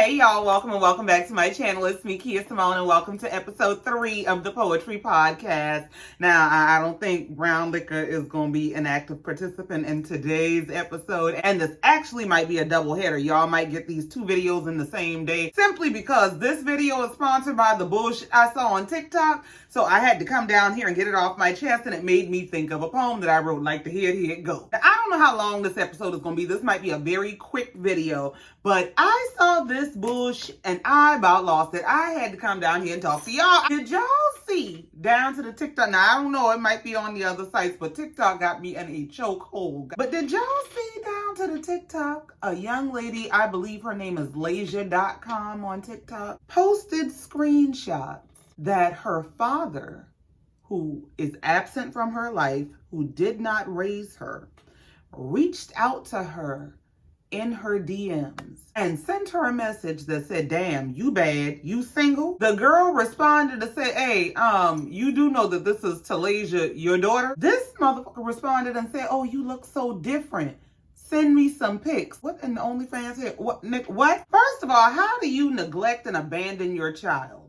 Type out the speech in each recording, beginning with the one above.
Hey y'all, welcome and welcome back to my channel. It's me, Kia Simone, and welcome to episode 3 of the Poetry Podcast. Now, I don't think Brown Liquor is going to be an active participant in today's episode, and this actually might be a double header. Y'all might get these 2 videos in the same day, simply because this video is sponsored by the bullshit I saw on TikTok, so I had to come down here and get it off my chest, and it made me think of a poem that I wrote, like the here it go. Now, I don't know how long this episode is going to be. This might be a very quick video, but I saw this bullshit and I about lost it. I had to come down here and talk to y'all. Did y'all see down to the TikTok? Now, I don't know, it might be on the other sites, but TikTok got me in a chokehold. But did y'all see down to the TikTok? A young lady, I believe her name is Lasia.com on TikTok, posted screenshots that her father, who is absent from her life, who did not raise her, reached out to her in her DMs and sent her a message that said, "Damn, you bad, you single?" The girl responded and said, "Hey, you do know that this is Talasia, your daughter?" This motherfucker responded and said, "Oh, you look so different. Send me some pics." What in the OnlyFans here? What, Nick, what? First of all, how do you neglect and abandon your child?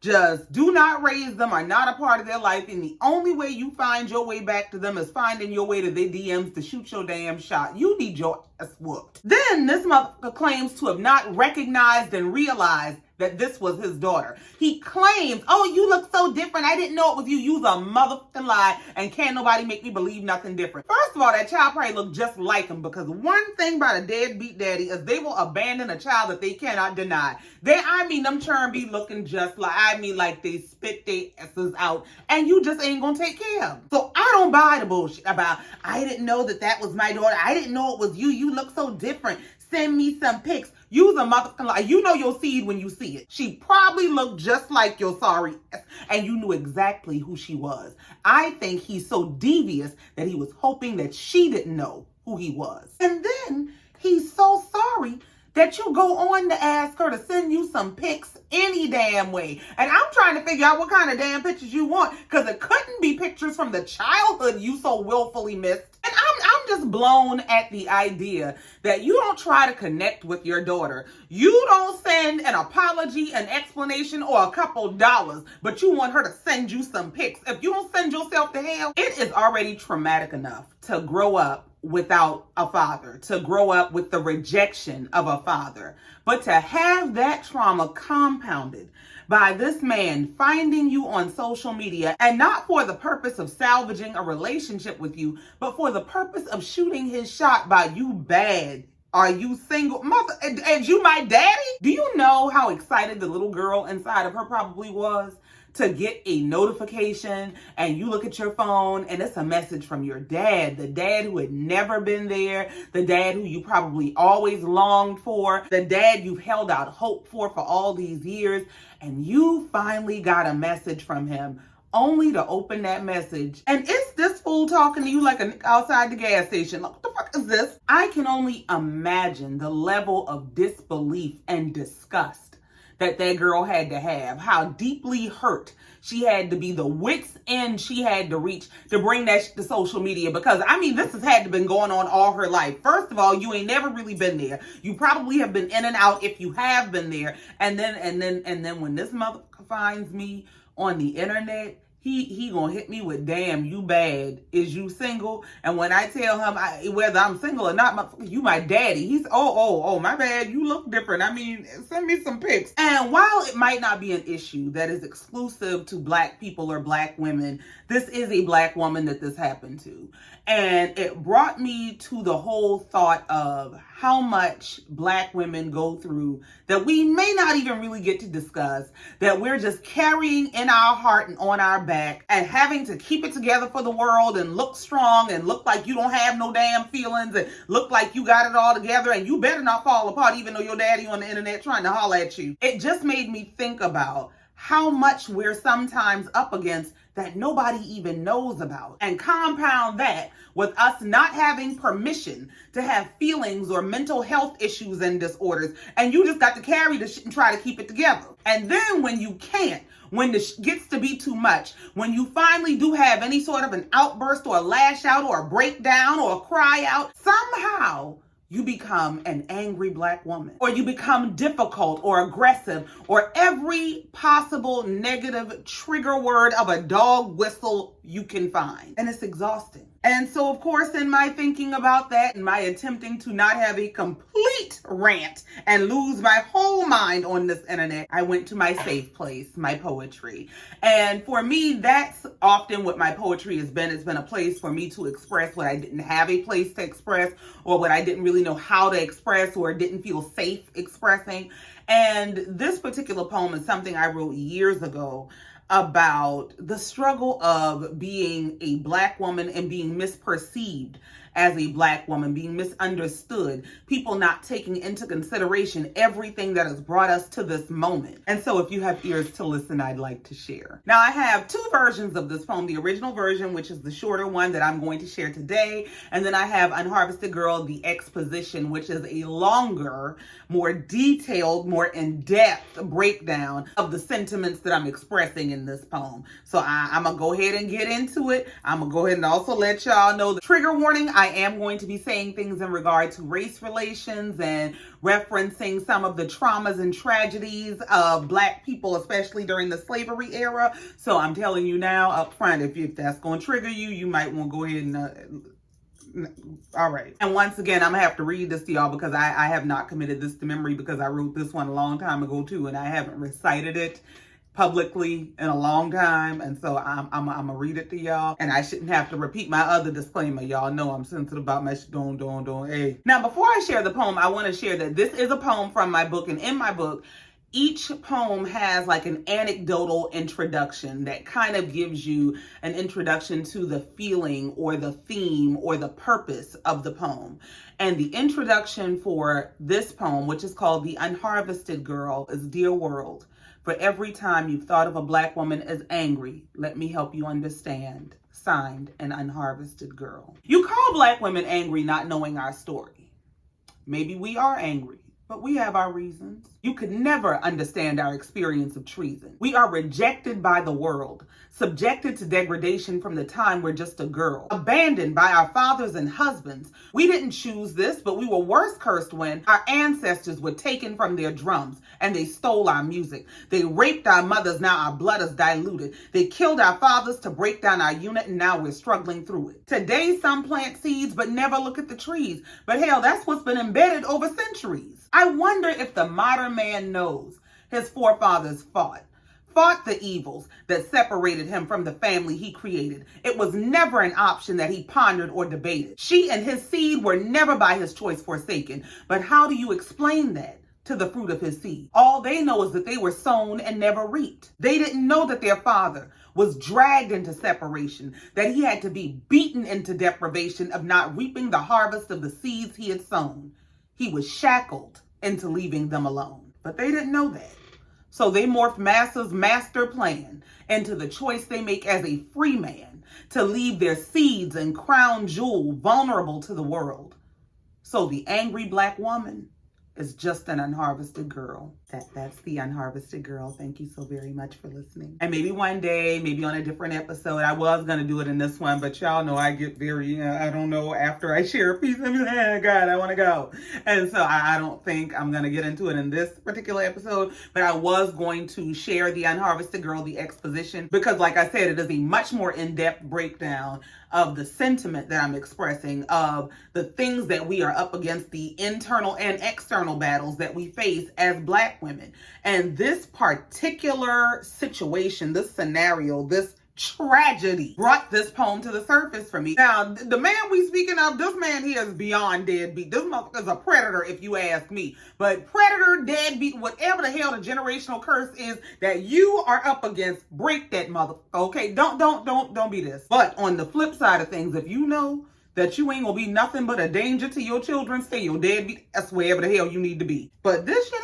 Just do not raise them, are not a part of their life, and the only way you find your way back to them is finding your way to their DMs to shoot your damn shot. You need your ass whooped. Then this motherfucker claims to have not recognized and realized that this was his daughter. He claims, "Oh, you look so different. I didn't know it was you." You's a motherfucking lie, and can't nobody make me believe nothing different. First of all, that child probably looked just like him, because one thing about a deadbeat daddy is they will abandon a child that they cannot deny. Them churn be looking just like they spit their asses out, and you just ain't gonna take care of them. So I don't buy the bullshit about, "I didn't know that was my daughter. I didn't know it was you. You look so different. Send me some pics." You's a motherfucking lie. You know your seed when you see it. She probably looked just like your sorry ass, and you knew exactly who she was. I think he's so devious that he was hoping that she didn't know who he was. And then he's so sorry that you go on to ask her to send you some pics any damn way. And I'm trying to figure out what kind of damn pictures you want, because it couldn't be pictures from the childhood you so willfully missed. And I'm just blown at the idea that you don't try to connect with your daughter. You don't send an apology, an explanation, or a couple dollars, but you want her to send you some pics. If you don't send yourself to hell, it is already traumatic enough to grow up without a father, to grow up with the rejection of a father. But to have that trauma compounded by this man finding you on social media, and not for the purpose of salvaging a relationship with you, but for the purpose of shooting his shot by "You bad. Are you single? Mother, and you my daddy?" Do you know how excited the little girl inside of her probably was to get a notification, and you look at your phone and it's a message from your dad, the dad who had never been there, the dad who you probably always longed for, the dad you've held out hope for all these years, and you finally got a message from him, only to open that message and it's this fool talking to you like a outside the gas station. Like, what the fuck is this? I can only imagine the level of disbelief and disgust that girl had to have, how deeply hurt she had to be, the wit's end she had to reach to bring that to social media. Because this has had to been going on all her life. First of all, you ain't never really been there. You probably have been in and out if you have been there. And then when this motherfucker finds me on the internet, he gonna hit me with, "Damn, you bad. Is you single?" And when I tell him whether I'm single or not, "You my daddy," he's, oh, my bad. You look different. Send me some pics. And while it might not be an issue that is exclusive to Black people or Black women, this is a Black woman that this happened to. And it brought me to the whole thought of how much Black women go through that we may not even really get to discuss, that we're just carrying in our heart and on our back, and having to keep it together for the world and look strong and look like you don't have no damn feelings and look like you got it all together, and you better not fall apart even though your daddy on the internet trying to holler at you. It just made me think about how much we're sometimes up against that nobody even knows about. And compound that with us not having permission to have feelings or mental health issues and disorders, and you just got to carry the shit and try to keep it together. And then when you can't, when the shit gets to be too much, when you finally do have any sort of an outburst or a lash out or a breakdown or a cry out, somehow you become an angry Black woman, or you become difficult or aggressive, or every possible negative trigger word of a dog whistle you can find. And it's exhausting. And so, of course, in my thinking about that and my attempting to not have a complete rant and lose my whole mind on this internet, I went to my safe place, my poetry. And for me, that's often what my poetry has been. It's been a place for me to express what I didn't have a place to express, or what I didn't really know how to express, or didn't feel safe expressing. And this particular poem is something I wrote years ago about the struggle of being a Black woman and being misperceived as a Black woman, being misunderstood, people not taking into consideration everything that has brought us to this moment. And so if you have ears to listen, I'd like to share. Now, I have two versions of this poem, the original version, which is the shorter one that I'm going to share today. And then I have Unharvested Girl, the exposition, which is a longer, more detailed, more in-depth breakdown of the sentiments that I'm expressing in this poem. So I'm gonna go ahead and get into it. I'm gonna go ahead and also let y'all know the trigger warning. I am going to be saying things in regard to race relations and referencing some of the traumas and tragedies of Black people, especially during the slavery era. So I'm telling you now up front, if that's going to trigger you, you might want to go ahead and all right. And once again, I'm gonna have to read this to y'all because I have not committed this to memory, because I wrote this one a long time ago too, and I haven't recited it publicly in a long time. And so I'm gonna read it to y'all, and I shouldn't have to repeat my other disclaimer. Y'all know I'm sensitive about my don't. Hey. Now, before I share the poem, I want to share that this is a poem from my book, and in my book, each poem has like an anecdotal introduction that kind of gives you an introduction to the feeling or the theme or the purpose of the poem. And the introduction for this poem, which is called The Unharvested Girl, is: Dear world, for every time you've thought of a Black woman as angry, let me help you understand. Signed, An Unharvested Girl. You call Black women angry not knowing our story. Maybe we are angry, but we have our reasons. You could never understand our experience of treason. We are rejected by the world, subjected to degradation from the time we're just a girl, abandoned by our fathers and husbands. We didn't choose this, but we were worse cursed when our ancestors were taken from their drums and they stole our music. They raped our mothers, now our blood is diluted. They killed our fathers to break down our unit, and now we're struggling through it. Today, some plant seeds but never look at the trees. But hell, that's what's been embedded over centuries. I wonder if the modern man knows his forefathers fought the evils that separated him from the family he created. It was never an option that he pondered or debated. She and his seed were never by his choice forsaken. But how do you explain that to the fruit of his seed? All they know is that they were sown and never reaped. They didn't know that their father was dragged into separation, that he had to be beaten into deprivation of not reaping the harvest of the seeds he had sown. He was shackled into leaving them alone. But they didn't know that. So they morphed Massa's master plan into the choice they make as a free man to leave their seeds and crown jewel vulnerable to the world. So the angry Black woman is just an unharvested girl. That's The Unharvested Girl. Thank you so very much for listening. And maybe one day, maybe on a different episode, I was going to do it in this one, but y'all know I get very, I don't know, after I share a piece, I'm like, oh God, I want to go. And so I don't think I'm going to get into it in this particular episode, but I was going to share The Unharvested Girl, the exposition, because like I said, it is a much more in-depth breakdown of the sentiment that I'm expressing, of the things that we are up against, the internal and external battles that we face as Black women. And this particular situation, this scenario, this tragedy brought this poem to the surface for me. Now, the man we speaking of, this man here is beyond deadbeat. This motherfucker's a predator, if you ask me. But predator, deadbeat, whatever the hell the generational curse is that you are up against, break that motherfucker. Okay, don't be this. But on the flip side of things, if you know that you ain't gonna be nothing but a danger to your children, stay your deadbeat, that's wherever the hell you need to be. But this shit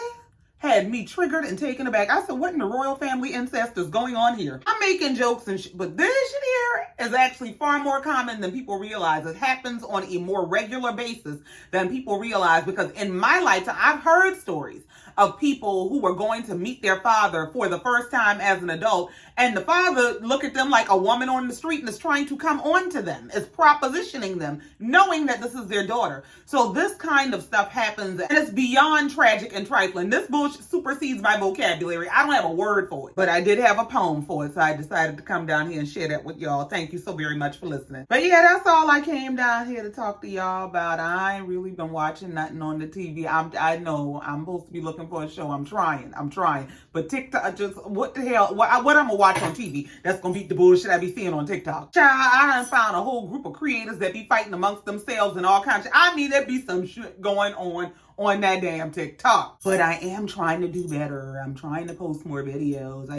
had me triggered and taken aback. I said, what in the royal family incest is going on here? I'm making jokes and shit, but this shit here is actually far more common than people realize. It happens on a more regular basis than people realize, because in my lifetime, I've heard stories of people who were going to meet their father for the first time as an adult, and the father look at them like a woman on the street and is trying to come on to them, is propositioning them, knowing that this is their daughter. So this kind of stuff happens, and it's beyond tragic and trifling. This bullshit supersedes my vocabulary. I don't have a word for it, but I did have a poem for it, so I decided to come down here and share that with y'all. Thank you so very much for listening. But yeah, that's all I came down here to talk to y'all about. I ain't really been watching nothing on the TV. I know I'm supposed to be looking for a show. I'm trying. But TikTok, just what the hell? What I'm gonna watch on TV that's gonna beat the bullshit I be seeing on TikTok? Child, I done found a whole group of creators that be fighting amongst themselves and all kinds of shit. I mean, there be some shit going on that damn TikTok. But I am trying to do better. I'm trying to post more videos.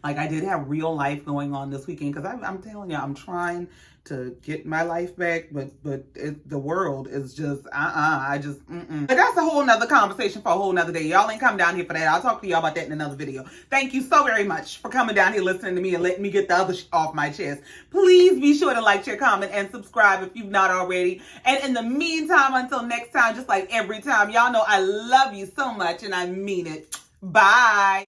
I did have real life going on this weekend, because I'm telling you, I'm trying to get my life back, but the world is just But that's a whole nother conversation for a whole nother day. Y'all ain't come down here for that. I'll talk to y'all about that in another video. Thank you so very much for coming down here, listening to me, and letting me get the other off my chest. Please be sure to like, share, comment, and subscribe if you've not already. And in the meantime, until next time, just like every time, y'all know I love you so much, and I mean it. Bye.